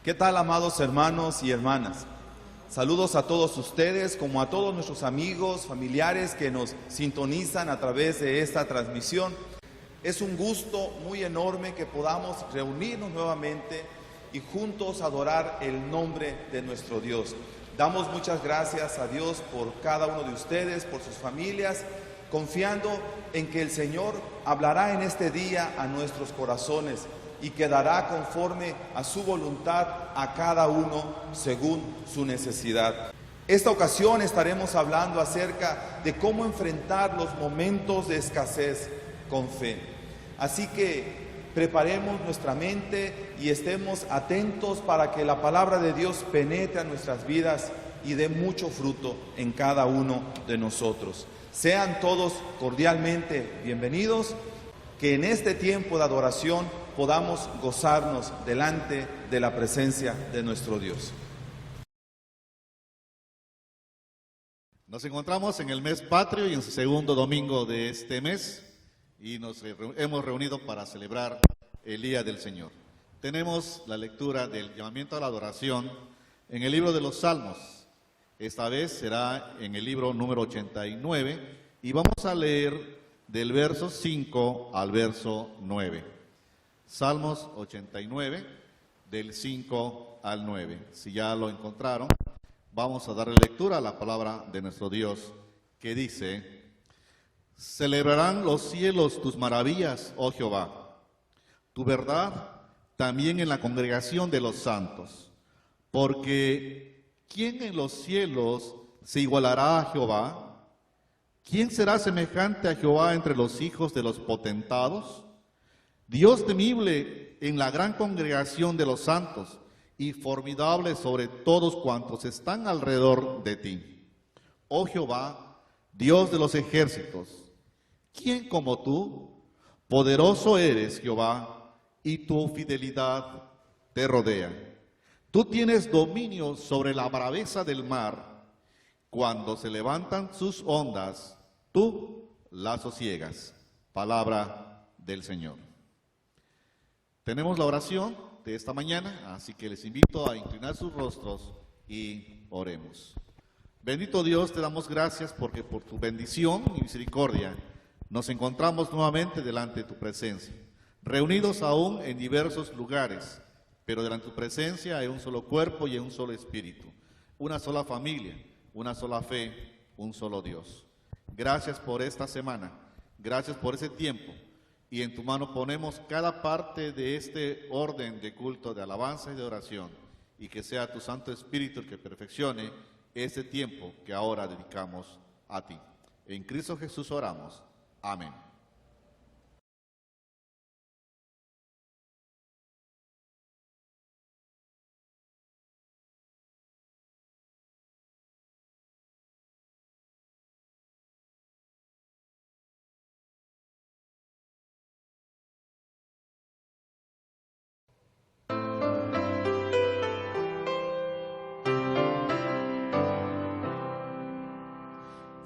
¿Qué tal, amados hermanos y hermanas? Saludos a todos ustedes, como a todos nuestros amigos, familiares que nos sintonizan a través de esta transmisión. Es un gusto muy enorme que podamos reunirnos nuevamente y juntos adorar el nombre de nuestro Dios. Damos muchas gracias a Dios por cada uno de ustedes, por sus familias, confiando en que el Señor hablará en este día a nuestros corazones y quedará conforme a su voluntad a cada uno según su necesidad. Esta ocasión estaremos hablando acerca de cómo enfrentar los momentos de escasez con fe. Así que preparemos nuestra mente y estemos atentos para que la palabra de Dios penetre a nuestras vidas y dé mucho fruto en cada uno de nosotros. Sean todos cordialmente bienvenidos, que en este tiempo de adoración podamos gozarnos delante de la presencia de nuestro Dios. Nos encontramos en el mes patrio y en su segundo domingo de este mes y nos hemos reunido para celebrar el Día del Señor. Tenemos la lectura del llamamiento a la adoración en el libro de los Salmos. Esta vez será en el libro número 89 y vamos a leer del verso 5 al verso 9. Salmos 89, del 5 al 9. Si ya lo encontraron, vamos a darle lectura a la palabra de nuestro Dios, que dice: Celebrarán los cielos tus maravillas, oh Jehová, tu verdad también en la congregación de los santos. Porque ¿quién en los cielos se igualará a Jehová? ¿Quién será semejante a Jehová entre los hijos de los potentados? Dios temible en la gran congregación de los santos y formidable sobre todos cuantos están alrededor de ti. Oh Jehová, Dios de los ejércitos, ¿quién como tú? Poderoso eres, Jehová, y tu fidelidad te rodea. Tú tienes dominio sobre la braveza del mar. Cuando se levantan sus ondas, tú las sosiegas. Palabra del Señor. Tenemos la oración de esta mañana, así que les invito a inclinar sus rostros y oremos. Bendito Dios, te damos gracias porque por tu bendición y misericordia nos encontramos nuevamente delante de tu presencia, reunidos aún en diversos lugares, pero delante de tu presencia hay un solo cuerpo y un solo espíritu, una sola familia, una sola fe, un solo Dios. Gracias por esta semana, gracias por ese tiempo, y en tu mano ponemos cada parte de este orden de culto, de alabanza y de oración, y que sea tu Santo Espíritu el que perfeccione este tiempo que ahora dedicamos a ti. En Cristo Jesús oramos. Amén.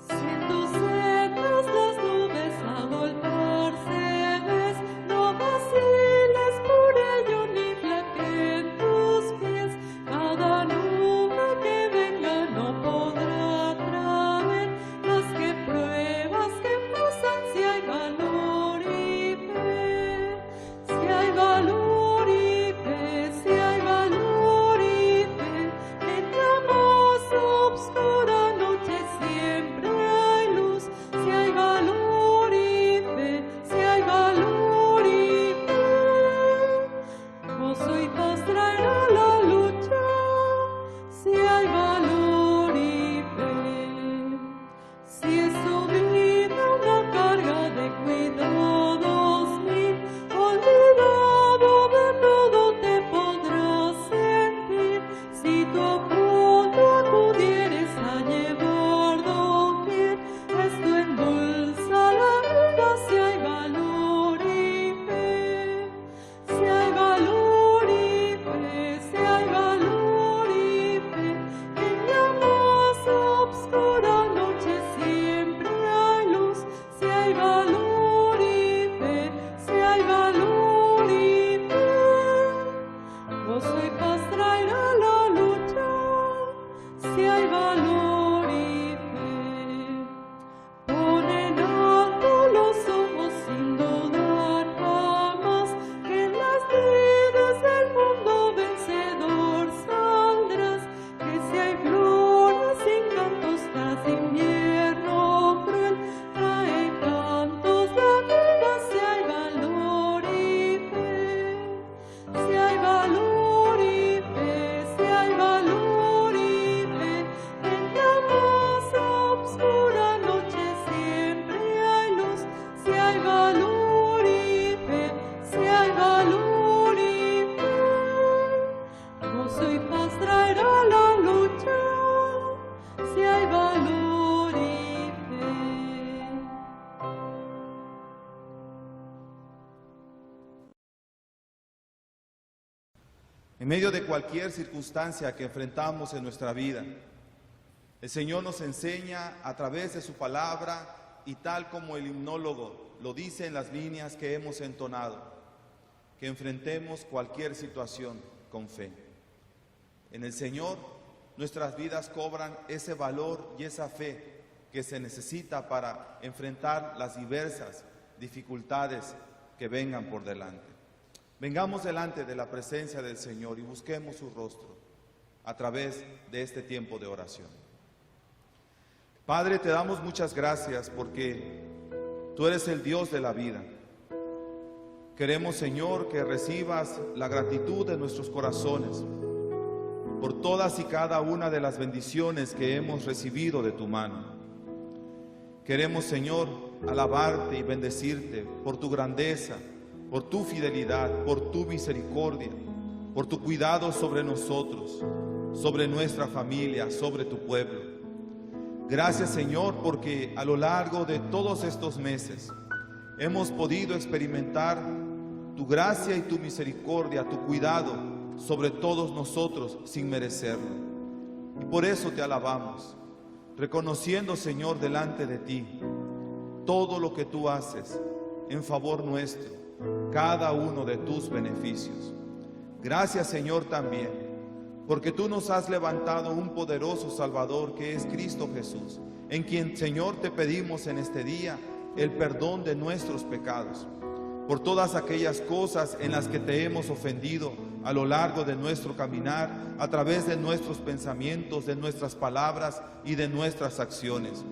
Siendo secas las nubes, agua medio de cualquier circunstancia que enfrentamos en nuestra vida. El Señor nos enseña a través de su palabra y tal como el himnólogo lo dice en las líneas que hemos entonado, que enfrentemos cualquier situación con fe. En el Señor nuestras vidas cobran ese valor y esa fe que se necesita para enfrentar las diversas dificultades que vengan por delante. Vengamos delante de la presencia del Señor y busquemos su rostro a través de este tiempo de oración. Padre, te damos muchas gracias porque tú eres el Dios de la vida. Queremos, Señor, que recibas la gratitud de nuestros corazones por todas y cada una de las bendiciones que hemos recibido de tu mano. Queremos, Señor, alabarte y bendecirte por tu grandeza, por tu fidelidad, por tu misericordia, por tu cuidado sobre nosotros, sobre nuestra familia, sobre tu pueblo. Gracias, Señor, porque a lo largo de todos estos meses hemos podido experimentar tu gracia y tu misericordia, tu cuidado sobre todos nosotros sin merecerlo. Y por eso te alabamos, reconociendo, Señor, delante de ti todo lo que tú haces en favor nuestro, cada uno de tus beneficios. Gracias, Señor, también, porque tú nos has levantado un poderoso Salvador que es Cristo Jesús, en quien, Señor, te pedimos en este día el perdón de nuestros pecados, por todas aquellas cosas en las que te hemos ofendido a lo largo de nuestro caminar, a través de nuestros pensamientos, de nuestras palabras y de nuestras acciones.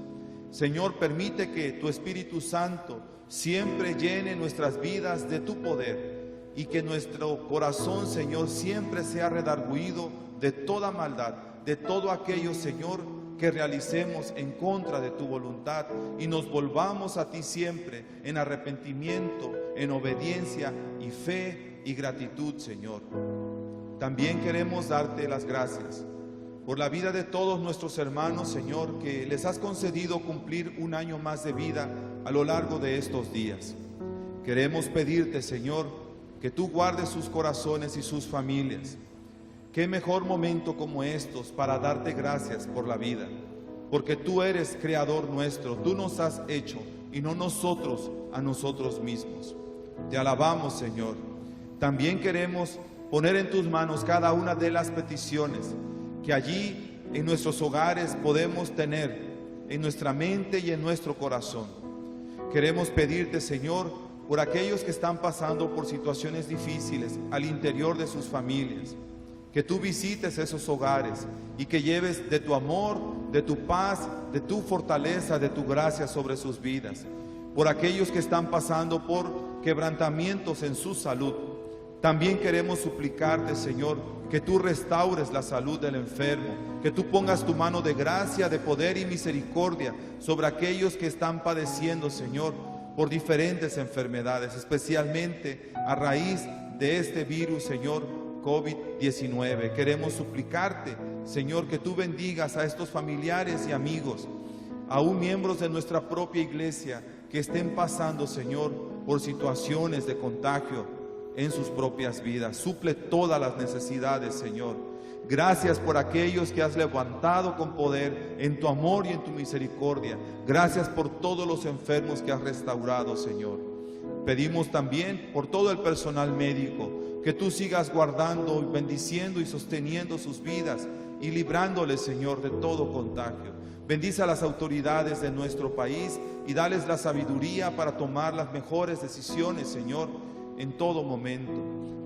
Señor, permite que tu Espíritu Santo siempre llene nuestras vidas de tu poder y que nuestro corazón, Señor, siempre sea redarguido de toda maldad, de todo aquello, Señor, que realicemos en contra de tu voluntad y nos volvamos a ti siempre en arrepentimiento, en obediencia y fe y gratitud, Señor. También queremos darte las gracias por la vida de todos nuestros hermanos, Señor, que les has concedido cumplir un año más de vida a lo largo de estos días. Queremos pedirte, Señor, que tú guardes sus corazones y sus familias. Qué mejor momento como estos para darte gracias por la vida, porque tú eres creador nuestro, tú nos has hecho y no nosotros a nosotros mismos. Te alabamos, Señor. También queremos poner en tus manos cada una de las peticiones que allí en nuestros hogares podemos tener, en nuestra mente y en nuestro corazón. Queremos pedirte, Señor, por aquellos que están pasando por situaciones difíciles al interior de sus familias, que tú visites esos hogares y que lleves de tu amor, de tu paz, de tu fortaleza, de tu gracia sobre sus vidas. Por aquellos que están pasando por quebrantamientos en su salud, también queremos suplicarte, Señor, que tú restaures la salud del enfermo, que tú pongas tu mano de gracia, de poder y misericordia sobre aquellos que están padeciendo, Señor, por diferentes enfermedades, especialmente a raíz de este virus, Señor, COVID-19. Queremos suplicarte, Señor, que tú bendigas a estos familiares y amigos, aún miembros de nuestra propia iglesia, que estén pasando, Señor, por situaciones de contagio en sus propias vidas. Suple todas las necesidades, Señor. Gracias por aquellos que has levantado con poder en tu amor y en tu misericordia. Gracias por todos los enfermos que has restaurado, Señor. Pedimos también por todo el personal médico, que tú sigas guardando, bendiciendo y sosteniendo sus vidas y librándoles, Señor, de todo contagio. Bendice a las autoridades de nuestro país y dales la sabiduría para tomar las mejores decisiones, Señor, en todo momento.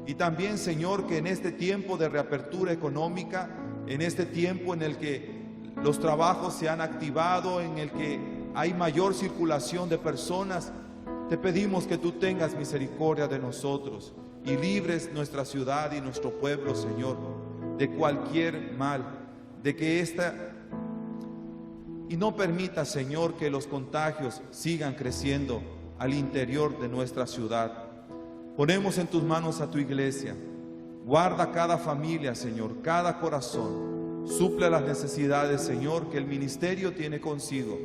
Y también, Señor, que en este tiempo de reapertura económica, en este tiempo en el que los trabajos se han activado, en el que hay mayor circulación de personas, te pedimos que tú tengas misericordia de nosotros y libres nuestra ciudad y nuestro pueblo, Señor, de cualquier mal, de que y no permita, Señor, que los contagios sigan creciendo al interior de nuestra ciudad. Ponemos en tus manos a tu iglesia. Guarda cada familia, Señor, cada corazón. Suple las necesidades, Señor, que el ministerio tiene consigo.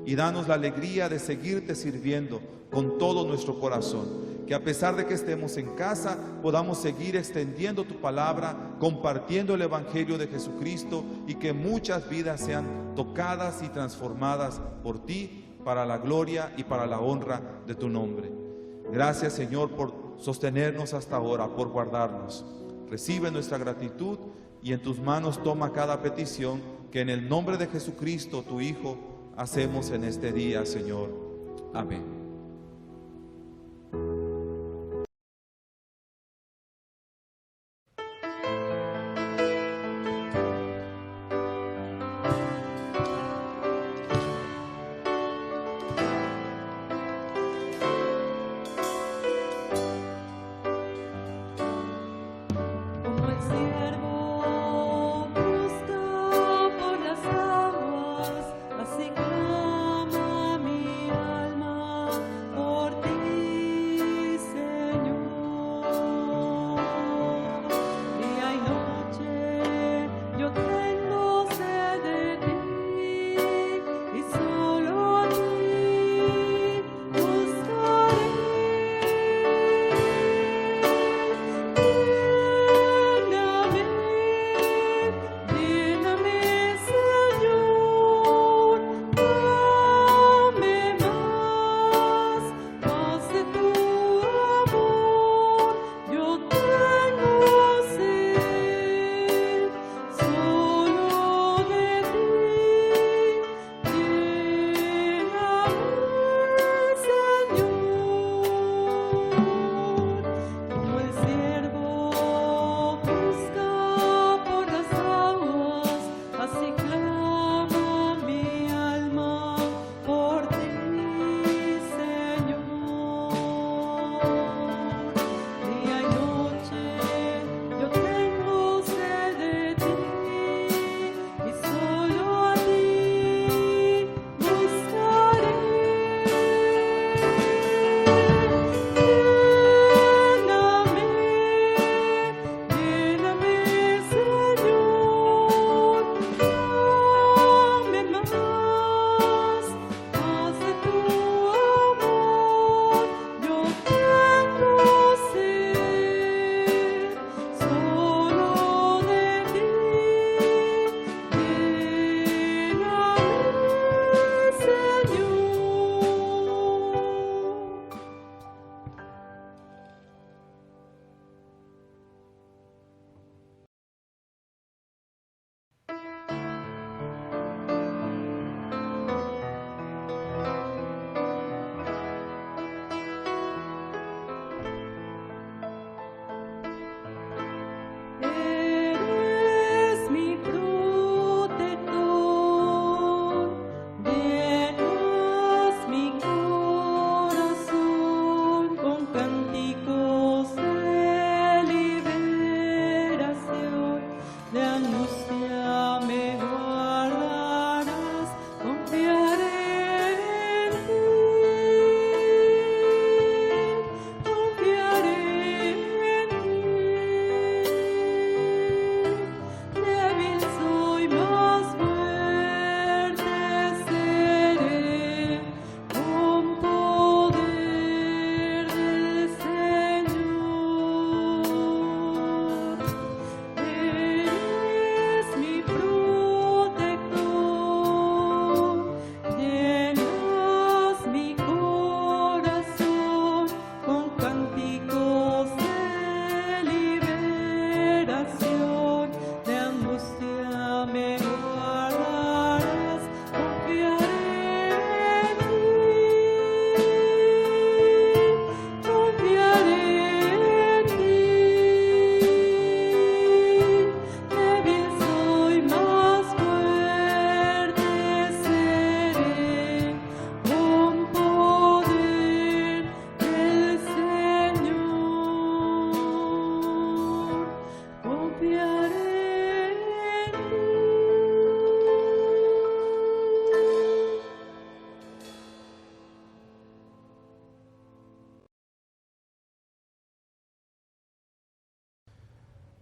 Y danos la alegría de seguirte sirviendo con todo nuestro corazón. que a pesar de que estemos en casa, podamos seguir extendiendo tu palabra, compartiendo el Evangelio de Jesucristo, y que muchas vidas sean tocadas y transformadas por ti, para la gloria y para la honra de tu nombre. Gracias, Señor, por sostenernos hasta ahora, por guardarnos. Recibe nuestra gratitud y en tus manos toma cada petición que en el nombre de Jesucristo, tu Hijo, hacemos en este día, Señor. Amén.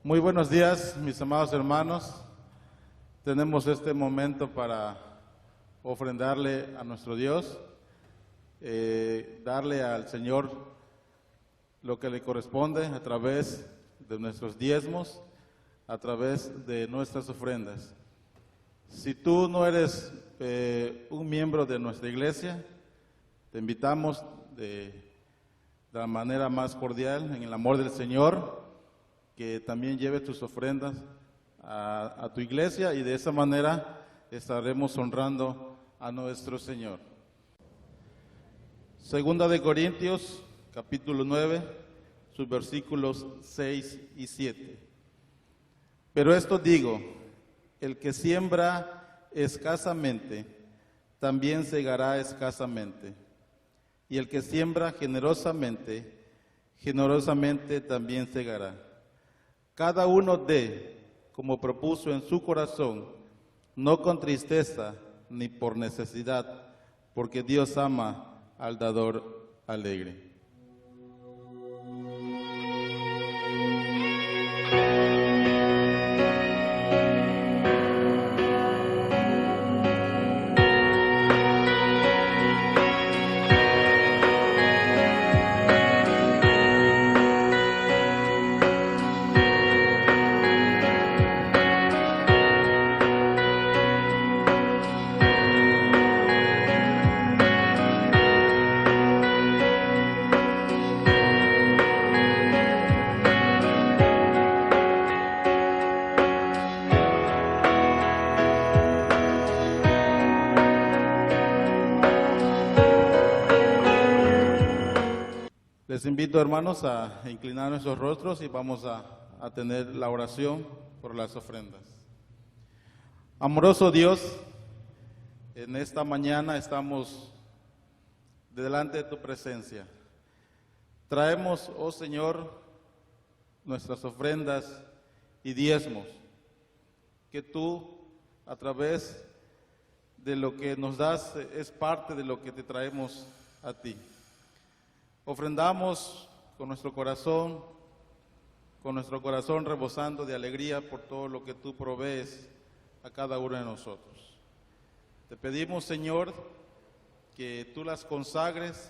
Muy buenos días, mis amados hermanos. Tenemos este momento para ofrendarle a nuestro Dios, darle al Señor lo que le corresponde a través de nuestros diezmos, a través de nuestras ofrendas. Si tú no eres un miembro de nuestra iglesia, te invitamos de la manera más cordial, en el amor del Señor, que también lleve tus ofrendas a tu iglesia, y de esa manera estaremos honrando a nuestro Señor. Segunda de Corintios, capítulo 9, sus versículos 6 y 7. Pero esto digo, el que siembra escasamente, también segará escasamente. Y el que siembra generosamente, generosamente también segará. Cada uno dé, como propuso en su corazón, no con tristeza ni por necesidad, porque Dios ama al dador alegre. Les invito, hermanos, a inclinar nuestros rostros y vamos a tener la oración por las ofrendas. Amoroso Dios, en esta mañana estamos delante de tu presencia. Traemos, oh Señor, nuestras ofrendas y diezmos, que tú, a través de lo que nos das, es parte de lo que te traemos a ti. Ofrendamos con nuestro corazón rebosando de alegría por todo lo que tú provees a cada uno de nosotros. Te pedimos, Señor, que tú las consagres,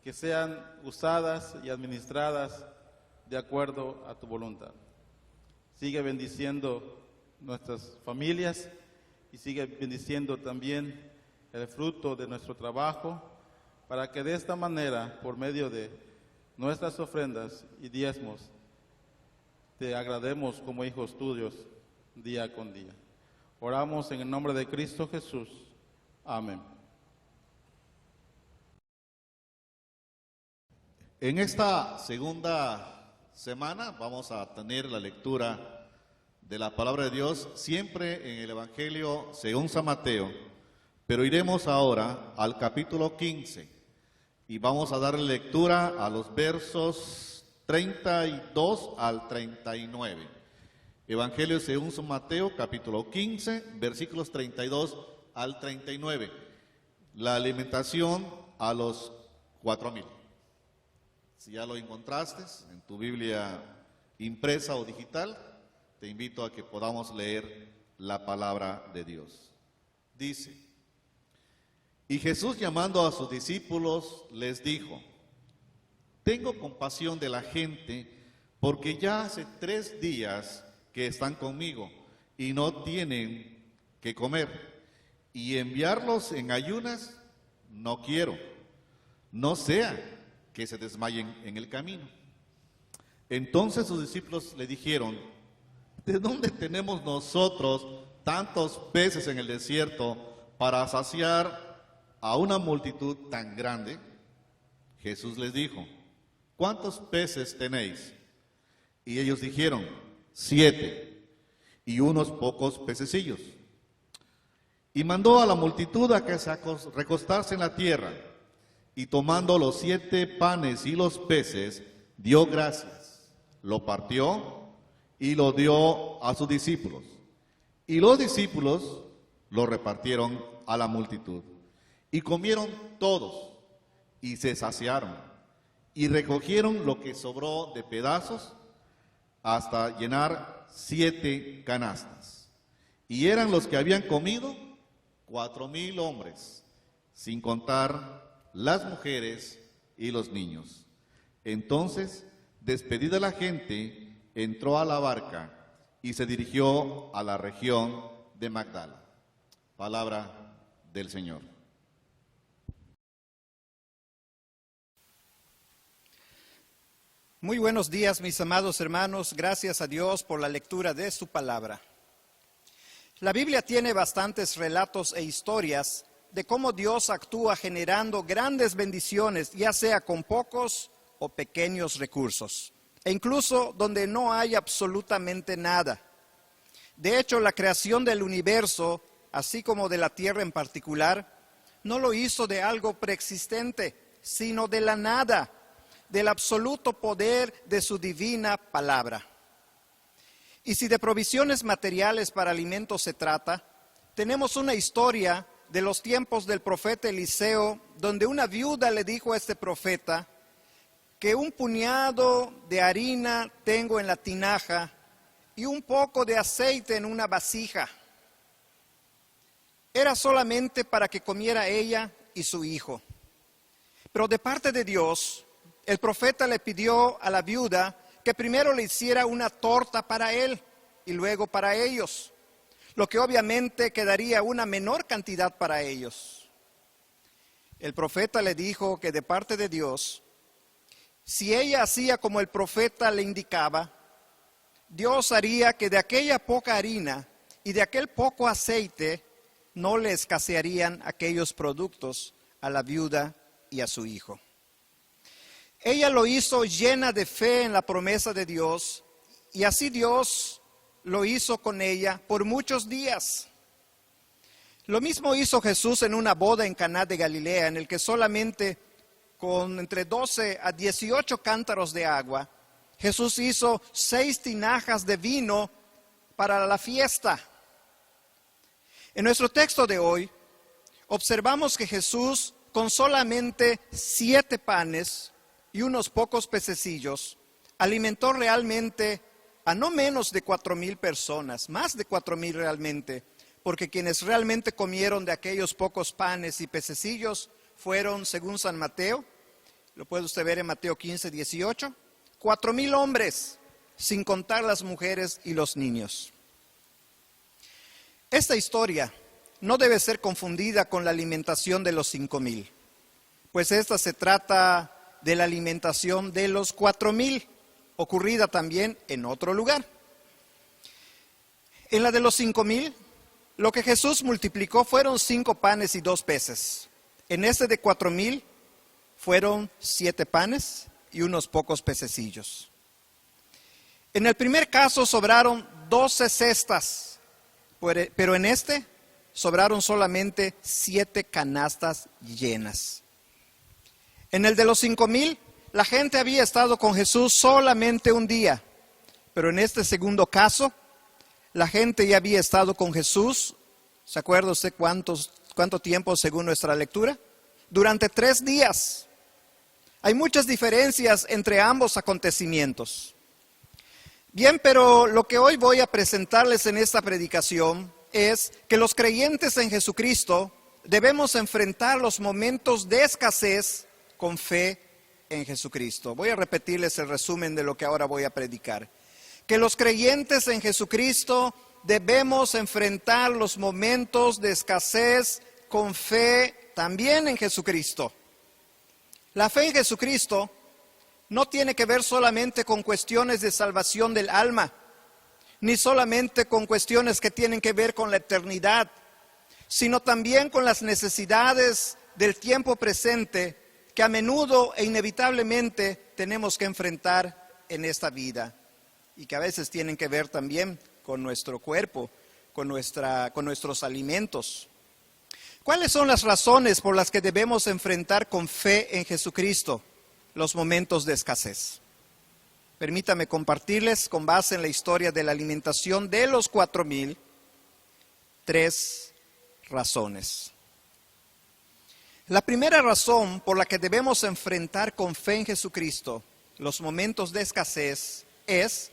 que sean usadas y administradas de acuerdo a tu voluntad. Sigue bendiciendo nuestras familias y sigue bendiciendo también el fruto de nuestro trabajo, para que de esta manera, por medio de nuestras ofrendas y diezmos, te agrademos como hijos tuyos día con día. Oramos en el nombre de Cristo Jesús. Amén. En esta segunda semana vamos a tener la lectura de la palabra de Dios, siempre en el Evangelio según San Mateo, pero iremos ahora al capítulo 15. Y vamos a darle lectura a los versos 32 al 39. Evangelio según San Mateo, capítulo 15, versículos 32 al 39. La alimentación a los 4,000. Si ya lo encontraste en tu Biblia impresa o digital, te invito a que podamos leer la palabra de Dios. Dice: y Jesús, llamando a sus discípulos, les dijo: tengo compasión de la gente, porque ya hace 3 días que están conmigo y no tienen que comer, y enviarlos en ayunas no quiero, no sea que se desmayen en el camino. Entonces sus discípulos le dijeron: ¿de dónde tenemos nosotros tantos peces en el desierto para saciar a una multitud tan grande? Jesús les dijo: ¿cuántos peces tenéis? Y ellos dijeron: 7, y unos pocos pececillos. Y mandó a la multitud a que se recostase en la tierra, y tomando los 7 panes y los peces, dio gracias, lo partió y lo dio a sus discípulos. Y los discípulos lo repartieron a la multitud. Y comieron todos, y se saciaron, y recogieron lo que sobró de pedazos, hasta llenar 7 canastas. Y eran los que habían comido 4,000 hombres, sin contar las mujeres y los niños. Entonces, despedida la gente, entró a la barca y se dirigió a la región de Magdala. Palabra del Señor. Muy buenos días, mis amados hermanos. Gracias a Dios por la lectura de su palabra. La Biblia tiene bastantes relatos e historias de cómo Dios actúa generando grandes bendiciones, ya sea con pocos o pequeños recursos, e incluso donde no hay absolutamente nada. De hecho, la creación del universo, así como de la tierra en particular, no lo hizo de algo preexistente, sino de la nada, del absoluto poder de su divina palabra. Y si de provisiones materiales para alimentos se trata, tenemos una historia de los tiempos del profeta Eliseo, donde una viuda le dijo a este profeta que un puñado de harina tengo en la tinaja y un poco de aceite en una vasija. Era solamente para que comiera ella y su hijo. Pero de parte de Dios, el profeta le pidió a la viuda que primero le hiciera una torta para él y luego para ellos, lo que obviamente quedaría una menor cantidad para ellos. El profeta le dijo que de parte de Dios, si ella hacía como el profeta le indicaba, Dios haría que de aquella poca harina y de aquel poco aceite no le escasearían aquellos productos a la viuda y a su hijo. Ella lo hizo llena de fe en la promesa de Dios, y así Dios lo hizo con ella por muchos días. Lo mismo hizo Jesús en una boda en Caná de Galilea, en el que solamente con entre 12 a 18 cántaros de agua, Jesús hizo 6 tinajas de vino para la fiesta. En nuestro texto de hoy, observamos que Jesús, con solamente 7 panes y unos pocos pececillos, alimentó realmente a no menos de 4,000 personas, más de 4,000 realmente, porque quienes realmente comieron de aquellos pocos panes y pececillos fueron, según San Mateo, lo puede usted ver en Mateo 15, 18, 4,000 hombres, sin contar las mujeres y los niños. Esta historia no debe ser confundida con la alimentación de los 5,000, pues esta se trata de la alimentación de los 4,000, ocurrida también en otro lugar. En la de los 5,000, lo que Jesús multiplicó fueron 5 panes y 2 peces. En este de 4,000 fueron 7 panes y unos pocos pececillos. En el primer caso sobraron 12 cestas, pero en este sobraron solamente 7 canastas llenas. En el de los 5,000, la gente había estado con Jesús solamente un día, pero en este segundo caso, la gente ya había estado con Jesús. ¿Se acuerda usted cuánto tiempo según nuestra lectura? Durante 3 días. Hay muchas diferencias entre ambos acontecimientos. Bien, pero lo que hoy voy a presentarles en esta predicación es que los creyentes en Jesucristo debemos enfrentar los momentos de escasez con fe en Jesucristo. Voy a repetirles el resumen de lo que ahora voy a predicar. Que los creyentes en Jesucristo debemos enfrentar los momentos de escasez con fe también en Jesucristo. La fe en Jesucristo no tiene que ver solamente con cuestiones de salvación del alma, ni solamente con cuestiones que tienen que ver con la eternidad, sino también con las necesidades del tiempo presente que a menudo e inevitablemente tenemos que enfrentar en esta vida y que a veces tienen que ver también con nuestro cuerpo, con nuestros alimentos. ¿Cuáles son las razones por las que debemos enfrentar con fe en Jesucristo los momentos de escasez? Permítame compartirles, con base en la historia de la alimentación de los 4,000, 3 razones. La primera razón por la que debemos enfrentar con fe en Jesucristo los momentos de escasez es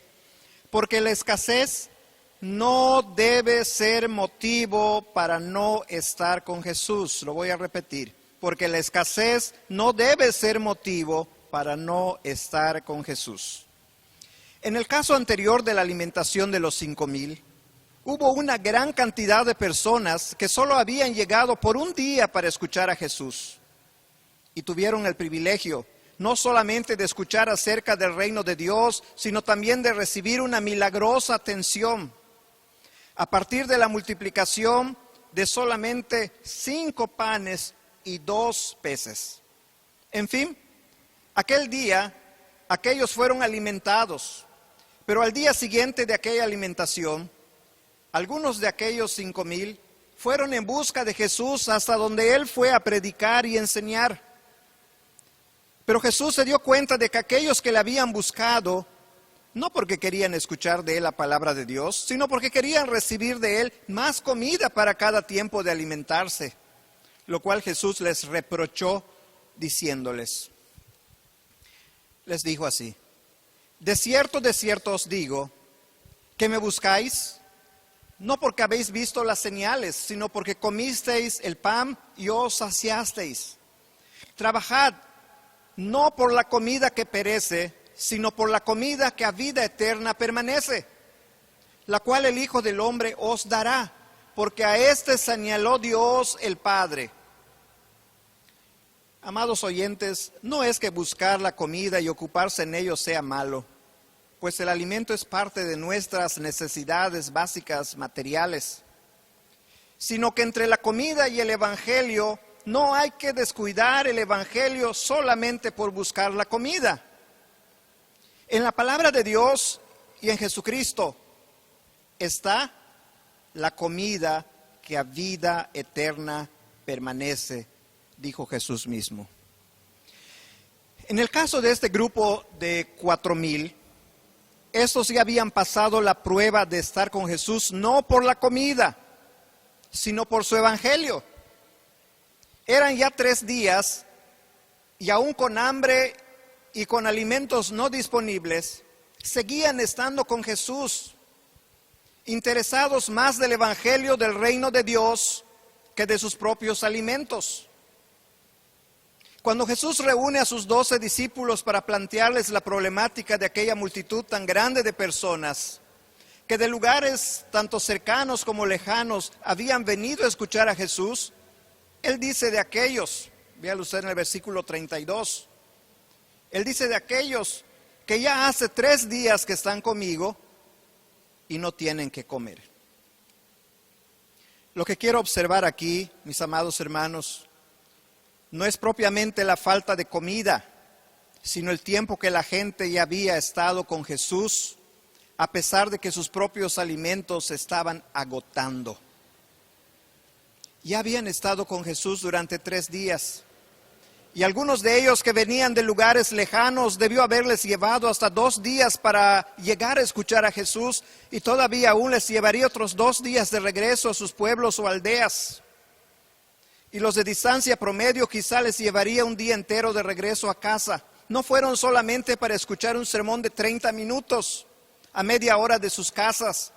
porque la escasez no debe ser motivo para no estar con Jesús. Lo voy a repetir. Porque la escasez no debe ser motivo para no estar con Jesús. En el caso anterior de la alimentación de los 5,000, hubo una gran cantidad de personas que solo habían llegado por un día para escuchar a Jesús. Y tuvieron el privilegio no solamente de escuchar acerca del reino de Dios, sino también de recibir una milagrosa atención. A partir de la multiplicación de solamente 5 panes y 2 peces. En fin, aquel día, aquellos fueron alimentados, pero al día siguiente de aquella alimentación, algunos de aquellos 5,000 fueron en busca de Jesús hasta donde Él fue a predicar y enseñar. Pero Jesús se dio cuenta de que aquellos que le habían buscado, no porque querían escuchar de Él la palabra de Dios, sino porque querían recibir de Él más comida para cada tiempo de alimentarse. Lo cual Jesús les reprochó diciéndoles, les dijo así: de cierto os digo, que me buscáis, no porque habéis visto las señales, sino porque comisteis el pan y os saciasteis. Trabajad, no por la comida que perece, sino por la comida que a vida eterna permanece, la cual el Hijo del Hombre os dará, porque a éste señaló Dios el Padre. Amados oyentes, no es que buscar la comida y ocuparse en ello sea malo, pues el alimento es parte de nuestras necesidades básicas materiales, sino que entre la comida y el Evangelio no hay que descuidar el Evangelio solamente por buscar la comida. En la palabra de Dios y en Jesucristo está la comida que a vida eterna permanece, dijo Jesús mismo. En el caso de este grupo de 4,000, estos ya habían pasado la prueba de estar con Jesús no por la comida, sino por su Evangelio. Eran ya 3 días y aún con hambre y con alimentos no disponibles, seguían estando con Jesús, interesados más del Evangelio del reino de Dios que de sus propios alimentos. Cuando Jesús reúne a sus 12 discípulos para plantearles la problemática de aquella multitud tan grande de personas, que de lugares tanto cercanos como lejanos habían venido a escuchar a Jesús, Él dice de aquellos, véalo usted en el versículo 32, Él dice de aquellos que ya hace 3 días que están conmigo y no tienen que comer. Lo que quiero observar aquí, mis amados hermanos, no es propiamente la falta de comida, sino el tiempo que la gente ya había estado con Jesús, a pesar de que sus propios alimentos se estaban agotando. Ya habían estado con Jesús durante 3 días. Y algunos de ellos que venían de lugares lejanos debió haberles llevado hasta 2 días para llegar a escuchar a Jesús, y todavía aún les llevaría otros 2 días de regreso a sus pueblos o aldeas. Y los de distancia promedio quizá les llevaría un día entero de regreso a casa. No fueron solamente para escuchar un sermón de 30 minutos a media hora de sus casas,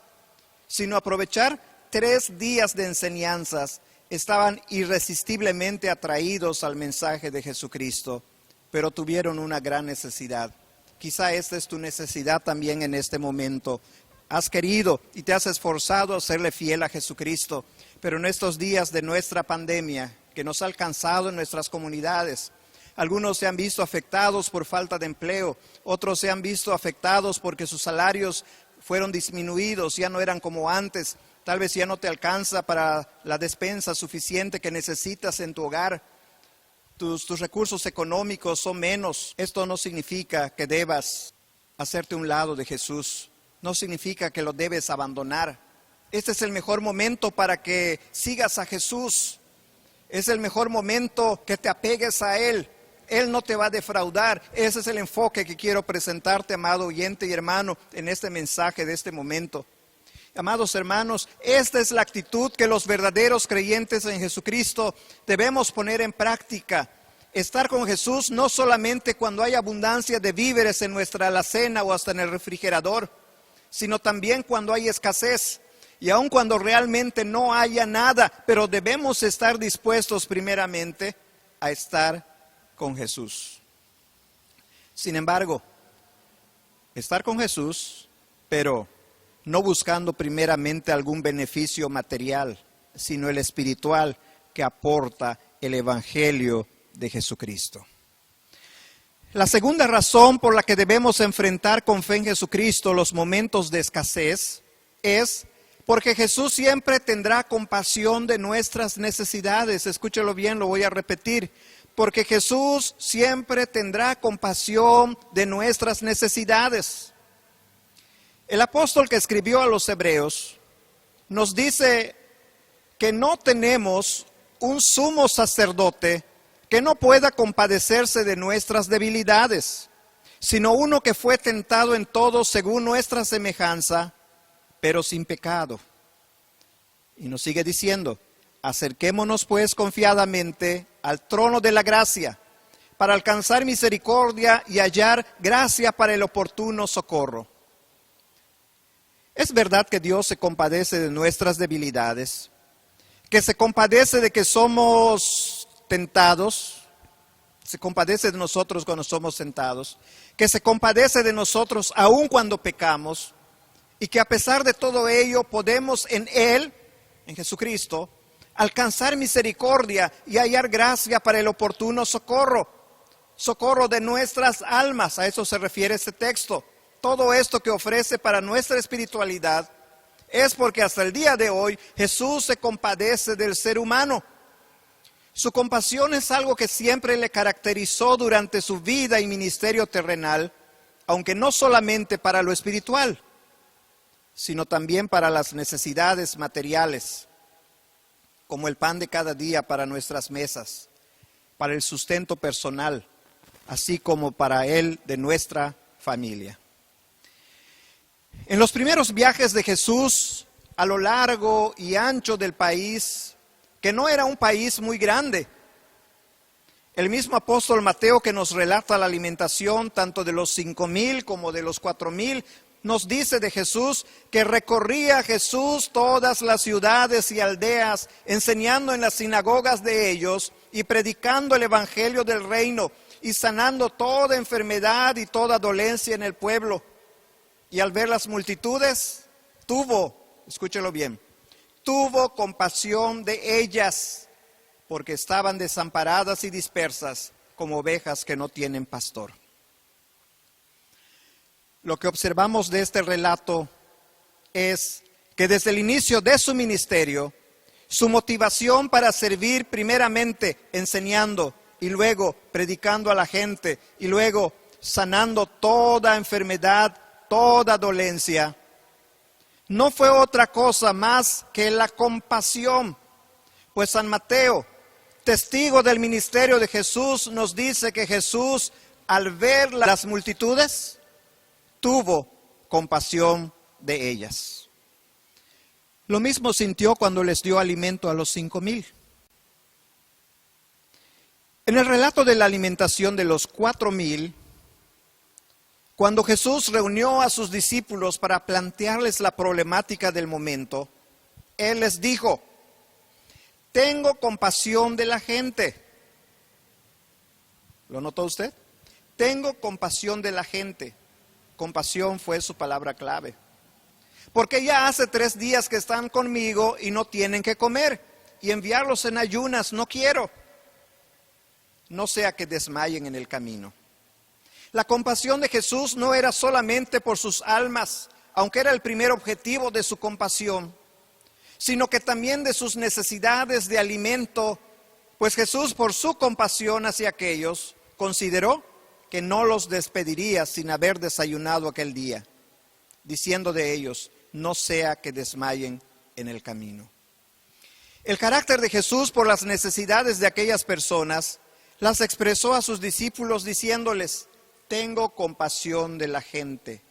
sino aprovechar 3 días de enseñanzas. Estaban irresistiblemente atraídos al mensaje de Jesucristo, pero tuvieron una gran necesidad. Quizá esta es tu necesidad también en este momento. Has querido y te has esforzado a serle fiel a Jesucristo, pero en estos días de nuestra pandemia que nos ha alcanzado en nuestras comunidades, algunos se han visto afectados por falta de empleo, otros se han visto afectados porque sus salarios fueron disminuidos, ya no eran como antes. Tal vez ya no te alcanza para la despensa suficiente que necesitas en tu hogar. Tus recursos económicos son menos. Esto no significa que debas hacerte a un lado de Jesús. No significa que lo debes abandonar. Este es el mejor momento para que sigas a Jesús. Es el mejor momento que te apegues a Él. Él no te va a defraudar. Ese es el enfoque que quiero presentarte, amado oyente y hermano, en este mensaje de este momento. Amados hermanos, esta es la actitud que los verdaderos creyentes en Jesucristo debemos poner en práctica. Estar con Jesús no solamente cuando hay abundancia de víveres en nuestra alacena o hasta en el refrigerador, sino también cuando hay escasez y aun cuando realmente no haya nada, pero debemos estar dispuestos primeramente a estar con Jesús. Sin embargo, estar con Jesús, pero no buscando primeramente algún beneficio material, sino el espiritual que aporta el Evangelio de Jesucristo. La segunda razón por la que debemos enfrentar con fe en Jesucristo los momentos de escasez es porque Jesús siempre tendrá compasión de nuestras necesidades. Escúchelo bien, lo voy a repetir. Porque Jesús siempre tendrá compasión de nuestras necesidades. El apóstol que escribió a los Hebreos nos dice que no tenemos un sumo sacerdote que no pueda compadecerse de nuestras debilidades, sino uno que fue tentado en todo según nuestra semejanza, pero sin pecado. Y nos sigue diciendo, acerquémonos pues confiadamente al trono de la gracia, para alcanzar misericordia y hallar gracia para el oportuno socorro. Es verdad que Dios se compadece de nuestras debilidades, que se compadece de que somos tentados, se compadece de nosotros cuando somos tentados, que se compadece de nosotros aun cuando pecamos, y que a pesar de todo ello podemos en Él, en Jesucristo, alcanzar misericordia y hallar gracia para el oportuno socorro, socorro de nuestras almas. A eso se refiere este texto. Todo esto que ofrece para nuestra espiritualidad es porque hasta el día de hoy Jesús se compadece del ser humano. Su compasión es algo que siempre le caracterizó durante su vida y ministerio terrenal, aunque no solamente para lo espiritual, sino también para las necesidades materiales, como el pan de cada día para nuestras mesas, para el sustento personal, así como para el de nuestra familia. En los primeros viajes de Jesús a lo largo y ancho del país, que no era un país muy grande, el mismo apóstol Mateo, que nos relata la alimentación tanto de los 5,000 como de los 4,000, nos dice de Jesús que recorría Jesús todas las ciudades y aldeas, enseñando en las sinagogas de ellos y predicando el evangelio del reino y sanando toda enfermedad y toda dolencia en el pueblo. Y al ver las multitudes, escúchelo bien, tuvo compasión de ellas, porque estaban desamparadas y dispersas como ovejas que no tienen pastor. Lo que observamos de este relato es que desde el inicio de su ministerio, su motivación para servir primeramente enseñando y luego predicando a la gente y luego sanando toda enfermedad, toda dolencia, no fue otra cosa más que la compasión. Pues San Mateo, testigo del ministerio de Jesús, nos dice que Jesús, al ver las multitudes, tuvo compasión de ellas. Lo mismo sintió cuando les dio alimento a los 5,000. En el relato de la alimentación de los 4,000, cuando Jesús reunió a sus discípulos para plantearles la problemática del momento, Él les dijo, tengo compasión de la gente. ¿Lo notó usted? Tengo compasión de la gente. Compasión fue su palabra clave. Porque ya hace 3 días que están conmigo y no tienen que comer, y enviarlos en ayunas no quiero, no sea que desmayen en el camino. La compasión de Jesús no era solamente por sus almas, aunque era el primer objetivo de su compasión, sino que también de sus necesidades de alimento, pues Jesús, por su compasión hacia aquellos, consideró que no los despediría sin haber desayunado aquel día, diciendo de ellos, no sea que desmayen en el camino. El carácter de Jesús por las necesidades de aquellas personas las expresó a sus discípulos diciéndoles, tengo compasión de la gente.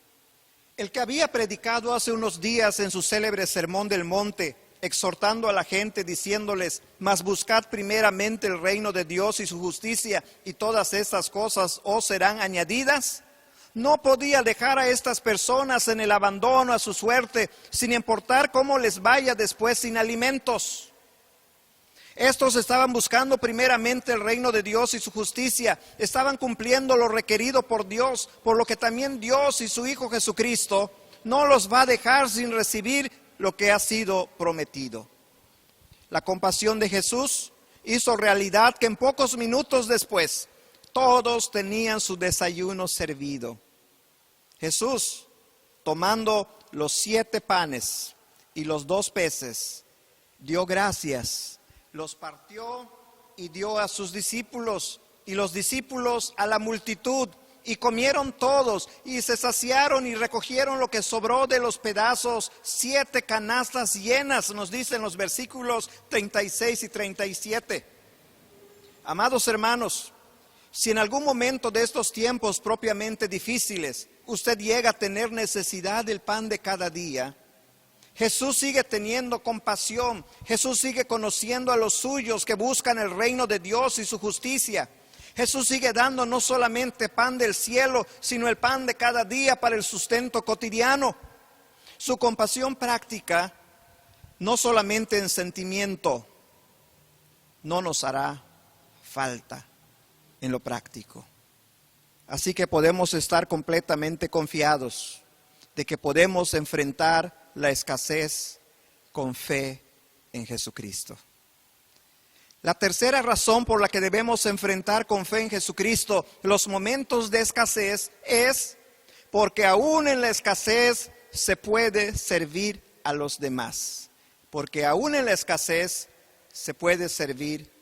El que había predicado hace unos días en su célebre Sermón del Monte, exhortando a la gente diciéndoles, mas buscad primeramente el reino de Dios y su justicia, y todas estas cosas os serán añadidas, no podía dejar a estas personas en el abandono a su suerte, sin importar cómo les vaya después sin alimentos. Estos estaban buscando primeramente el reino de Dios y su justicia. Estaban cumpliendo lo requerido por Dios, por lo que también Dios y su Hijo Jesucristo no los va a dejar sin recibir lo que ha sido prometido. La compasión de Jesús hizo realidad que en pocos minutos después todos tenían su desayuno servido. Jesús, tomando los 7 panes y los 2 peces, dio gracias, los partió y dio a sus discípulos, y los discípulos a la multitud, y comieron todos, y se saciaron y recogieron lo que sobró de los pedazos, 7 canastas llenas, nos dicen los versículos 36 y 37. Amados hermanos, si en algún momento de estos tiempos propiamente difíciles usted llega a tener necesidad del pan de cada día, Jesús sigue teniendo compasión. Jesús sigue conociendo a los suyos que buscan el reino de Dios y su justicia. Jesús sigue dando no solamente pan del cielo, sino el pan de cada día para el sustento cotidiano. Su compasión práctica, no solamente en sentimiento, no nos hará falta en lo práctico. Así que podemos estar completamente confiados de que podemos enfrentar la escasez con fe en Jesucristo. La tercera razón por la que debemos enfrentar con fe en Jesucristo los momentos de escasez es porque aún en la escasez se puede servir a los demás. Porque aún en la escasez se puede servir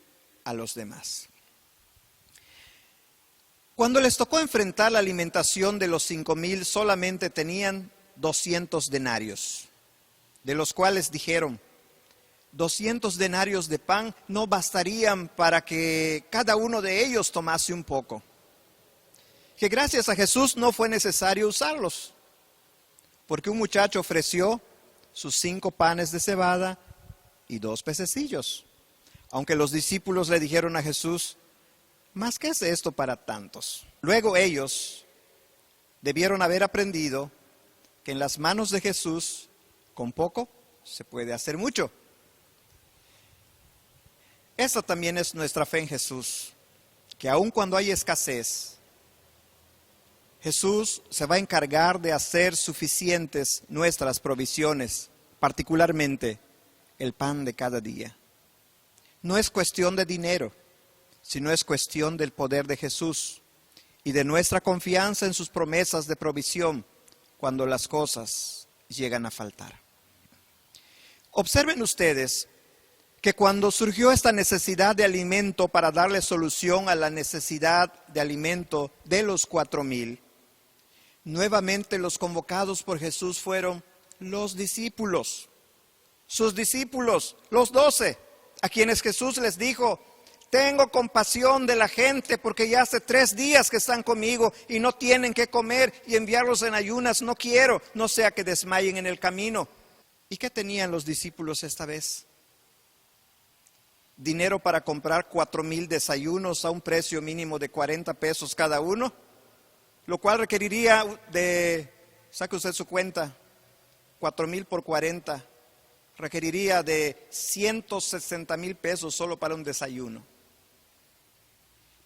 a los demás. Cuando les tocó enfrentar la alimentación de los 5,000, solamente tenían 200 denarios, de los cuales dijeron, 200 denarios de pan no bastarían para que cada uno de ellos tomase un poco. Que gracias a Jesús no fue necesario usarlos, porque un muchacho ofreció sus 5 panes de cebada y 2 pececillos. Aunque los discípulos le dijeron a Jesús, ¿más qué es esto para tantos? Luego ellos debieron haber aprendido que en las manos de Jesús, con poco, se puede hacer mucho. Esa también es nuestra fe en Jesús, que aun cuando hay escasez, Jesús se va a encargar de hacer suficientes nuestras provisiones, particularmente el pan de cada día. No es cuestión de dinero, sino es cuestión del poder de Jesús y de nuestra confianza en sus promesas de provisión cuando las cosas llegan a faltar. Observen ustedes que cuando surgió esta necesidad de alimento para darle solución a la necesidad de alimento de los 4,000, nuevamente los convocados por Jesús fueron los discípulos, sus discípulos, los 12, a quienes Jesús les dijo, tengo compasión de la gente porque ya hace 3 días que están conmigo y no tienen qué comer y enviarlos en ayunas no quiero, no sea que desmayen en el camino. ¿Y qué tenían los discípulos esta vez? Dinero para comprar 4,000 desayunos a un precio mínimo de 40 pesos cada uno, lo cual requeriría de, saque usted su cuenta, 4,000 por 40, requeriría de 160,000 pesos solo para un desayuno.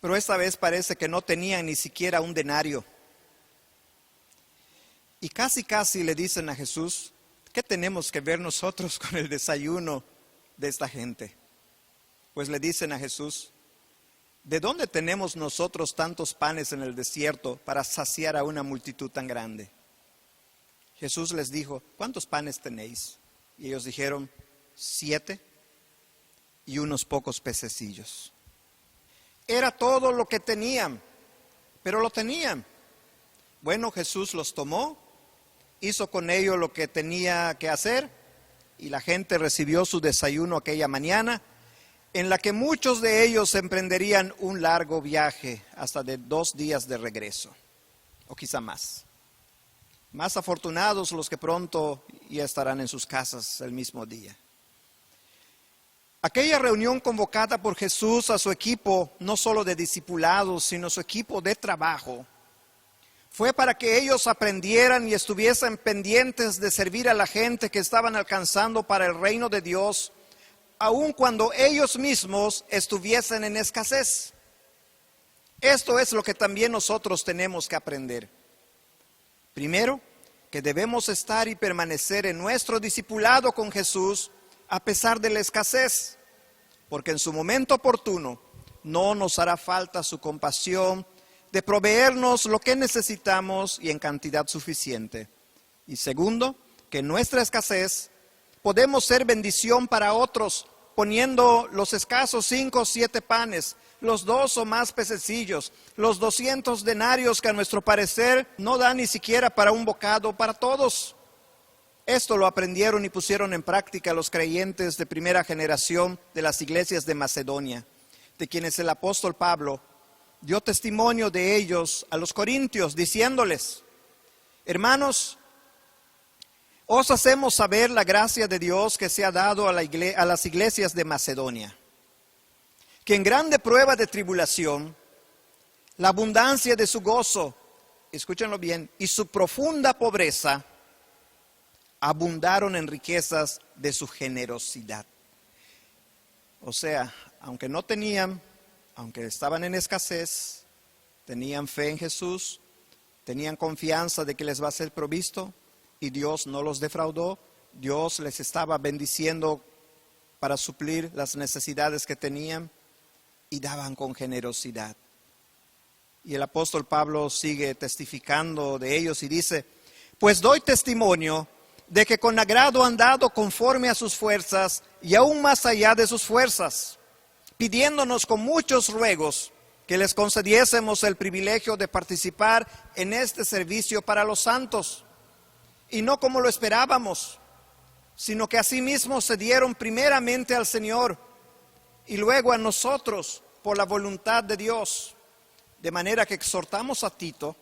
Pero esta vez parece que no tenían ni siquiera un denario. Y casi le dicen a Jesús, ¿qué tenemos que ver nosotros con el desayuno de esta gente? Pues le dicen a Jesús, ¿de dónde tenemos nosotros tantos panes en el desierto para saciar a una multitud tan grande? Jesús les dijo, ¿cuántos panes tenéis? Y ellos dijeron, 7 y unos pocos pececillos. Era todo lo que tenían, pero lo tenían. Bueno, Jesús los tomó, hizo con ellos lo que tenía que hacer y la gente recibió su desayuno aquella mañana, en la que muchos de ellos emprenderían un largo viaje hasta de 2 días de regreso, o quizá más. Más afortunados los que pronto ya estarán en sus casas el mismo día. Aquella reunión convocada por Jesús a su equipo, no solo de discipulados, sino su equipo de trabajo, fue para que ellos aprendieran y estuviesen pendientes de servir a la gente que estaban alcanzando para el reino de Dios, aun cuando ellos mismos estuviesen en escasez. Esto es lo que también nosotros tenemos que aprender. Primero, que debemos estar y permanecer en nuestro discipulado con Jesús a pesar de la escasez, porque en su momento oportuno no nos hará falta su compasión de proveernos lo que necesitamos y en cantidad suficiente. Y segundo, que en nuestra escasez podemos ser bendición para otros, poniendo los escasos 5 o 7 panes, los 2 o más pececillos, los 200 denarios que a nuestro parecer no dan ni siquiera para un bocado para todos. Esto lo aprendieron y pusieron en práctica los creyentes de primera generación de las iglesias de Macedonia, de quienes el apóstol Pablo dio testimonio de ellos a los corintios, diciéndoles: hermanos, os hacemos saber la gracia de Dios que se ha dado a las iglesias de Macedonia, que en grande prueba de tribulación, la abundancia de su gozo, escúchenlo bien, y su profunda pobreza, abundaron en riquezas de su generosidad. O sea, aunque no tenían, aunque estaban en escasez, tenían fe en Jesús, tenían confianza de que les va a ser provisto, y Dios no los defraudó. Dios les estaba bendiciendo para suplir las necesidades que tenían, y daban con generosidad. Y el apóstol Pablo sigue testificando de ellos y dice: pues doy testimonio de que con agrado han dado conforme a sus fuerzas y aún más allá de sus fuerzas, pidiéndonos con muchos ruegos que les concediésemos el privilegio de participar en este servicio para los santos, y no como lo esperábamos, sino que asimismo se dieron primeramente al Señor y luego a nosotros por la voluntad de Dios, de manera que exhortamos a Tito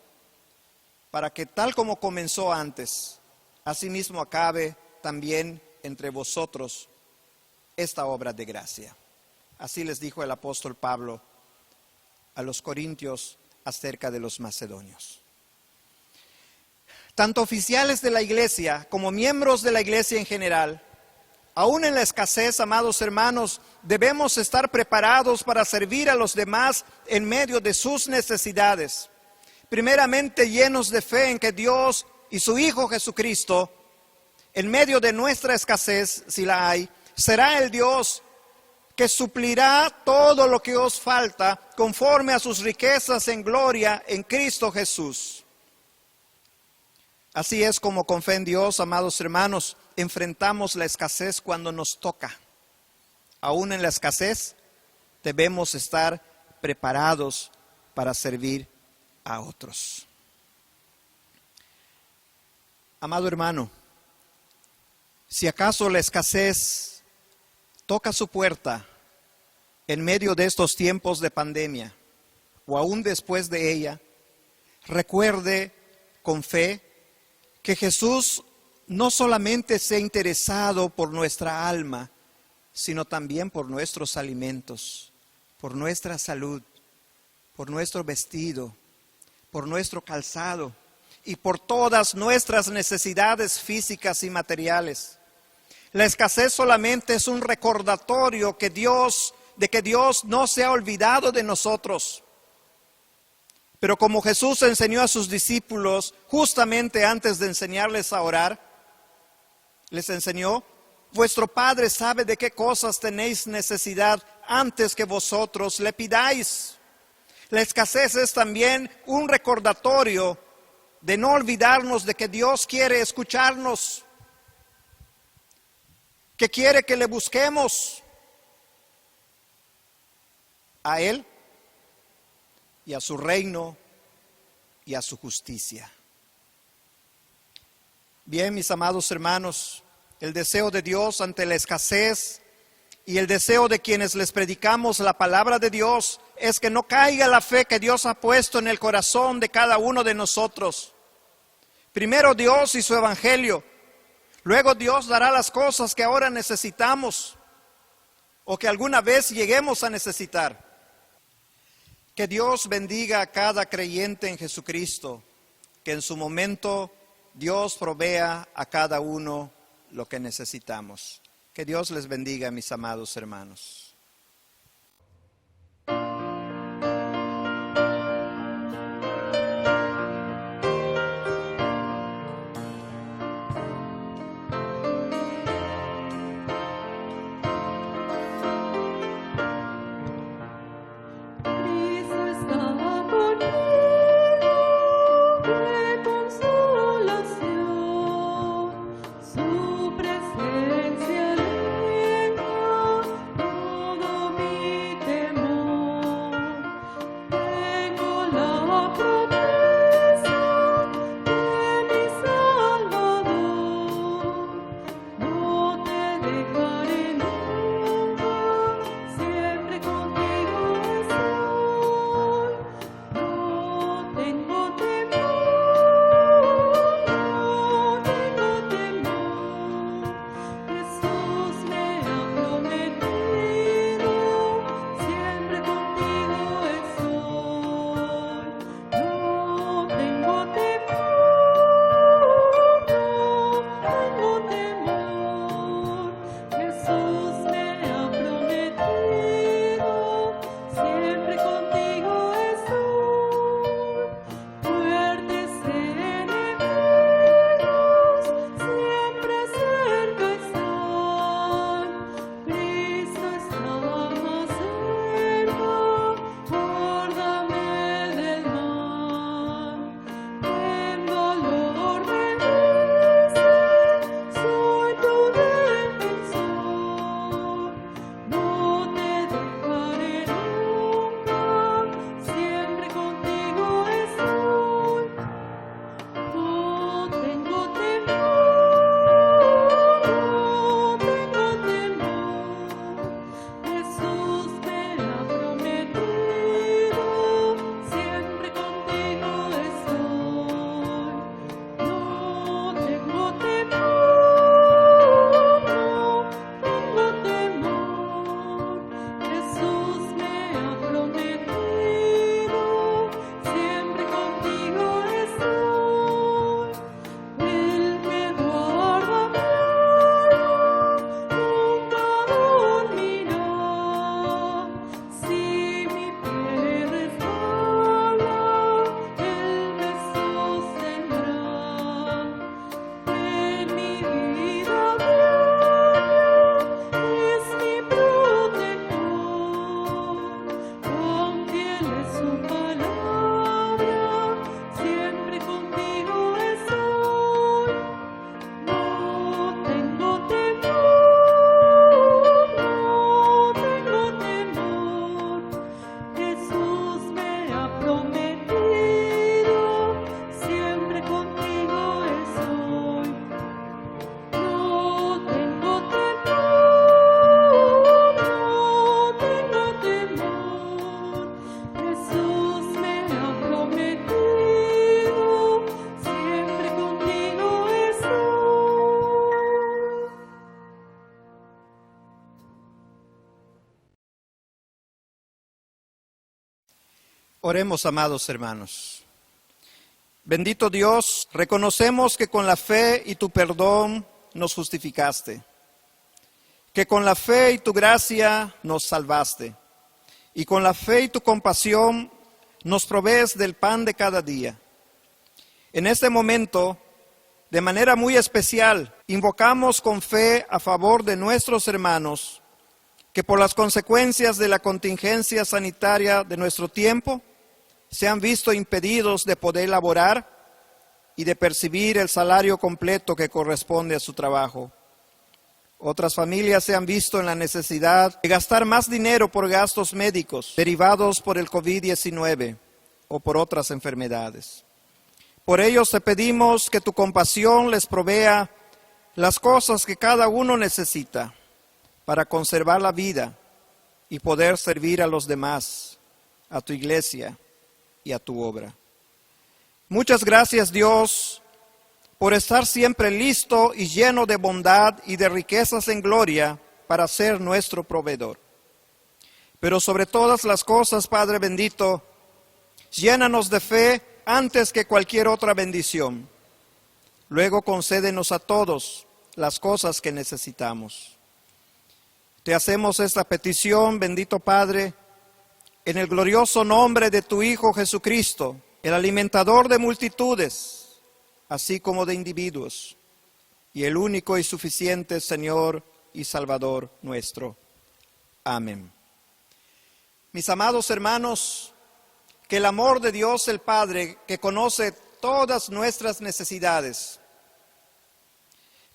para que tal como comenzó antes, asimismo acabe también entre vosotros esta obra de gracia. Así les dijo el apóstol Pablo a los corintios acerca de los macedonios. Tanto oficiales de la iglesia como miembros de la iglesia en general, aún en la escasez, amados hermanos, debemos estar preparados para servir a los demás en medio de sus necesidades. Primeramente llenos de fe en que Dios y su Hijo Jesucristo, en medio de nuestra escasez, si la hay, será el Dios que suplirá todo lo que os falta conforme a sus riquezas en gloria en Cristo Jesús. Así es como con fe en Dios, amados hermanos, enfrentamos la escasez cuando nos toca. Aún en la escasez debemos estar preparados para servir a otros. Amado hermano, si acaso la escasez toca su puerta en medio de estos tiempos de pandemia o aún después de ella, recuerde con fe que Jesús no solamente se ha interesado por nuestra alma, sino también por nuestros alimentos, por nuestra salud, por nuestro vestido, por nuestro calzado y por todas nuestras necesidades físicas y materiales. La escasez solamente es un recordatorio de que Dios no se ha olvidado de nosotros. Pero como Jesús enseñó a sus discípulos justamente antes de enseñarles a orar, les enseñó: vuestro Padre sabe de qué cosas tenéis necesidad antes que vosotros le pidáis. La escasez es también un recordatorio de no olvidarnos de que Dios quiere escucharnos, que quiere que le busquemos a Él y a su reino y a su justicia. Bien, mis amados hermanos, el deseo de Dios ante la escasez y el deseo de quienes les predicamos la palabra de Dios es que no caiga la fe que Dios ha puesto en el corazón de cada uno de nosotros. Primero Dios y su evangelio, luego Dios dará las cosas que ahora necesitamos o que alguna vez lleguemos a necesitar. Que Dios bendiga a cada creyente en Jesucristo, que en su momento Dios provea a cada uno lo que necesitamos. Que Que Dios les bendiga, mis amados hermanos. Oremos, amados hermanos. Bendito Dios, reconocemos que con la fe y tu perdón nos justificaste, que con la fe y tu gracia nos salvaste, y con la fe y tu compasión nos provees del pan de cada día. En este momento, de manera muy especial, invocamos con fe a favor de nuestros hermanos que por las consecuencias de la contingencia sanitaria de nuestro tiempo se han visto impedidos de poder laborar y de percibir el salario completo que corresponde a su trabajo. Otras familias se han visto en la necesidad de gastar más dinero por gastos médicos derivados por el COVID-19 o por otras enfermedades. Por ello te pedimos que tu compasión les provea las cosas que cada uno necesita para conservar la vida y poder servir a los demás, a tu iglesia y a tu obra. Muchas gracias, Dios, por estar siempre listo y lleno de bondad y de riquezas en gloria para ser nuestro proveedor. Pero sobre todas las cosas, Padre bendito, llénanos de fe antes que cualquier otra bendición. Luego concédenos a todos las cosas que necesitamos. Te hacemos esta petición, bendito Padre, en el glorioso nombre de tu Hijo Jesucristo, el alimentador de multitudes, así como de individuos, y el único y suficiente Señor y Salvador nuestro. Amén. Mis amados hermanos, que el amor de Dios el Padre, que conoce todas nuestras necesidades,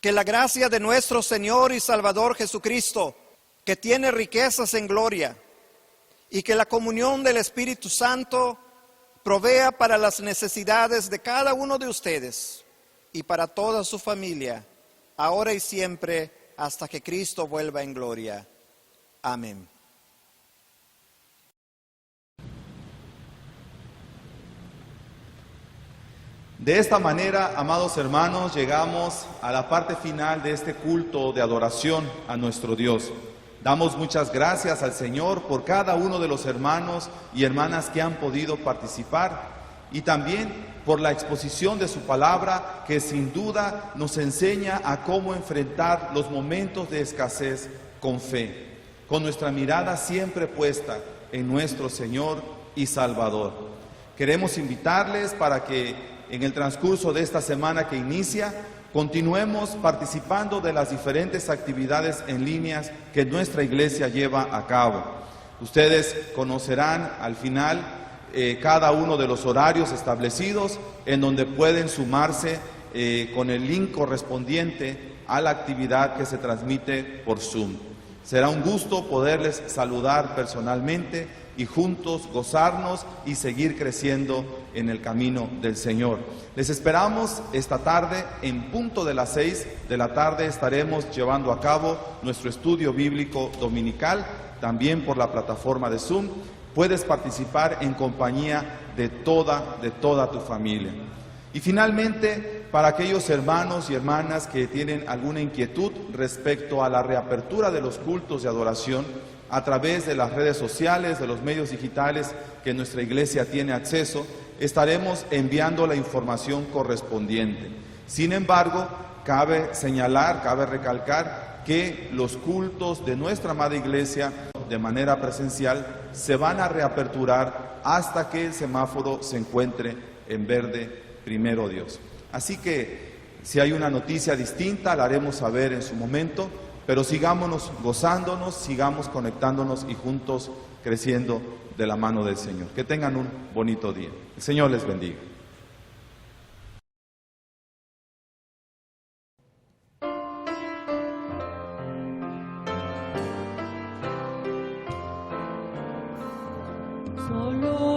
que la gracia de nuestro Señor y Salvador Jesucristo, que tiene riquezas en gloria, y que la comunión del Espíritu Santo provea para las necesidades de cada uno de ustedes y para toda su familia, ahora y siempre, hasta que Cristo vuelva en gloria. Amén. De esta manera, amados hermanos, llegamos a la parte final de este culto de adoración a nuestro Dios. Damos muchas gracias al Señor por cada uno de los hermanos y hermanas que han podido participar y también por la exposición de su palabra que sin duda nos enseña a cómo enfrentar los momentos de escasez con fe, con nuestra mirada siempre puesta en nuestro Señor y Salvador. Queremos invitarles para que en el transcurso de esta semana que inicia, continuemos participando de las diferentes actividades en líneas que nuestra iglesia lleva a cabo. Ustedes conocerán al final cada uno de los horarios establecidos en donde pueden sumarse con el link correspondiente a la actividad que se transmite por Zoom. Será un gusto poderles saludar personalmente y juntos gozarnos y seguir creciendo en el camino del Señor. Les esperamos esta tarde en punto de las 6 de la tarde. Estaremos llevando a cabo nuestro estudio bíblico dominical, también por la plataforma de Zoom. Puedes participar en compañía de toda tu familia. Y finalmente, para aquellos hermanos y hermanas que tienen alguna inquietud respecto a la reapertura de los cultos de adoración, a través de las redes sociales, de los medios digitales que nuestra iglesia tiene acceso, estaremos enviando la información correspondiente. Sin embargo, cabe señalar, cabe recalcar que los cultos de nuestra amada iglesia de manera presencial se van a reaperturar hasta que el semáforo se encuentre en verde, primero Dios. Así que si hay una noticia distinta, la haremos saber en su momento, pero sigámonos gozándonos, sigamos conectándonos y juntos creciendo de la mano del Señor. Que tengan un bonito día. El Señor les bendiga. Solo